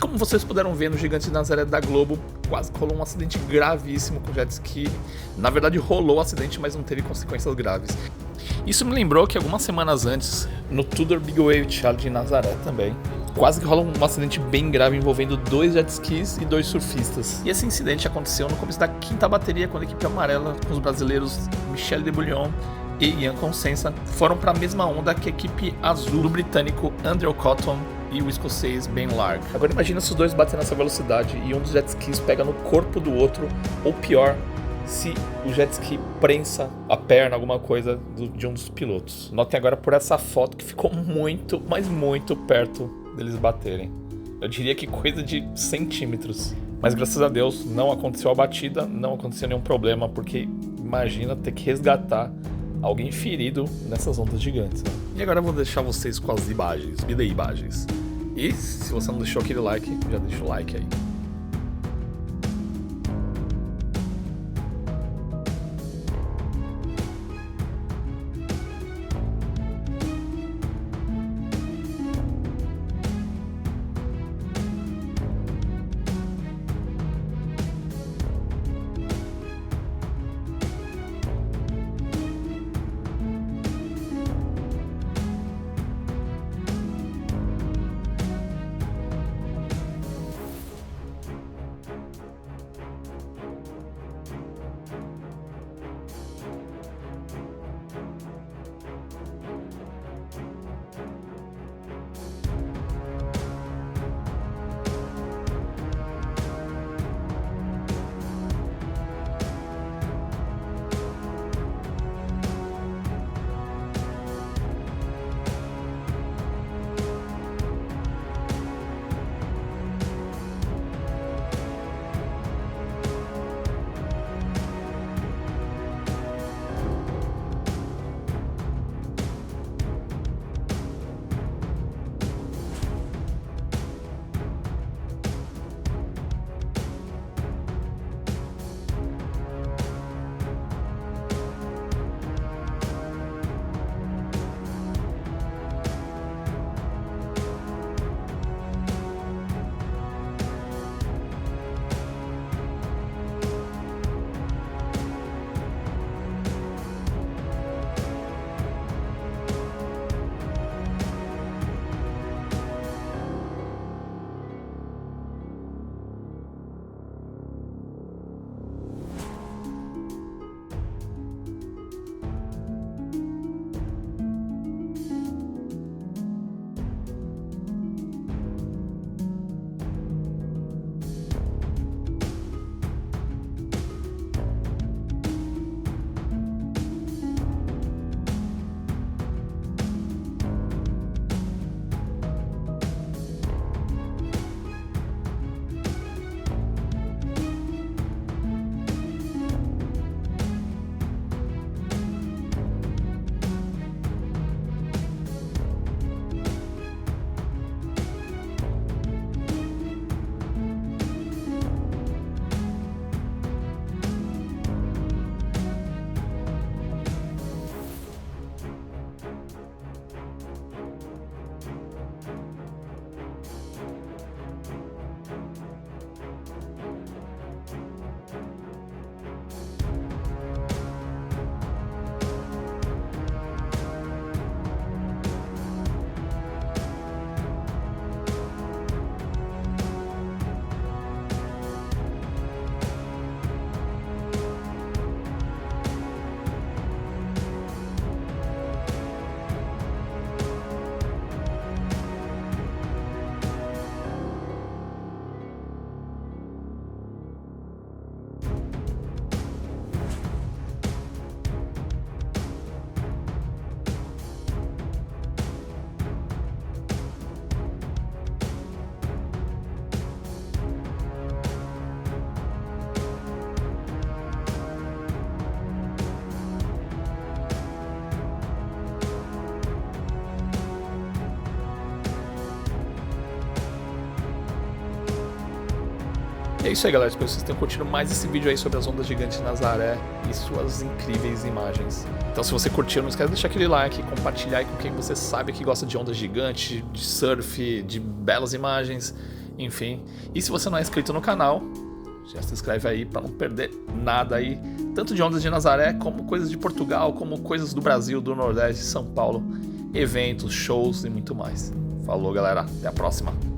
como vocês puderam ver no Gigante de Nazaré da Globo, quase rolou um acidente gravíssimo com jet ski. Na verdade rolou o acidente, mas não teve consequências graves. Isso me lembrou que algumas semanas antes, no Tudor Big Wave de Nazaré também, quase que rola um acidente bem grave envolvendo 2 jet skis e 2 surfistas. E esse incidente aconteceu no começo da 5ª bateria, quando a equipe amarela, com os brasileiros Michel de Bouillon e Ian Consensa, foram para a mesma onda que a equipe azul do britânico Andrew Cotton e o escocês Ben Lark. Agora imagina se os dois batem nessa velocidade e um dos jet skis pega no corpo do outro, ou pior, se o jet ski prensa a perna, alguma coisa de um dos pilotos. Notem agora por essa foto que ficou muito, mas muito perto deles baterem. Eu diria que coisa de centímetros. Mas graças a Deus não aconteceu a batida, não aconteceu nenhum problema, porque imagina ter que resgatar alguém ferido nessas ondas gigantes, né? E agora eu vou deixar vocês com as imagens, me dê imagens. E se você não deixou aquele like, já deixa o like aí. E é isso aí, galera, espero que vocês tenham curtido mais esse vídeo aí sobre as ondas gigantes de Nazaré e suas incríveis imagens. Então se você curtiu, não esquece de deixar aquele like, compartilhar aí com quem você sabe que gosta de ondas gigantes, de surf, de belas imagens. Enfim, e se você não é inscrito no canal, já se inscreve aí para não perder nada aí, tanto de ondas de Nazaré, como coisas de Portugal, como coisas do Brasil, do Nordeste, São Paulo, eventos, shows e muito mais. Falou, galera, até a próxima.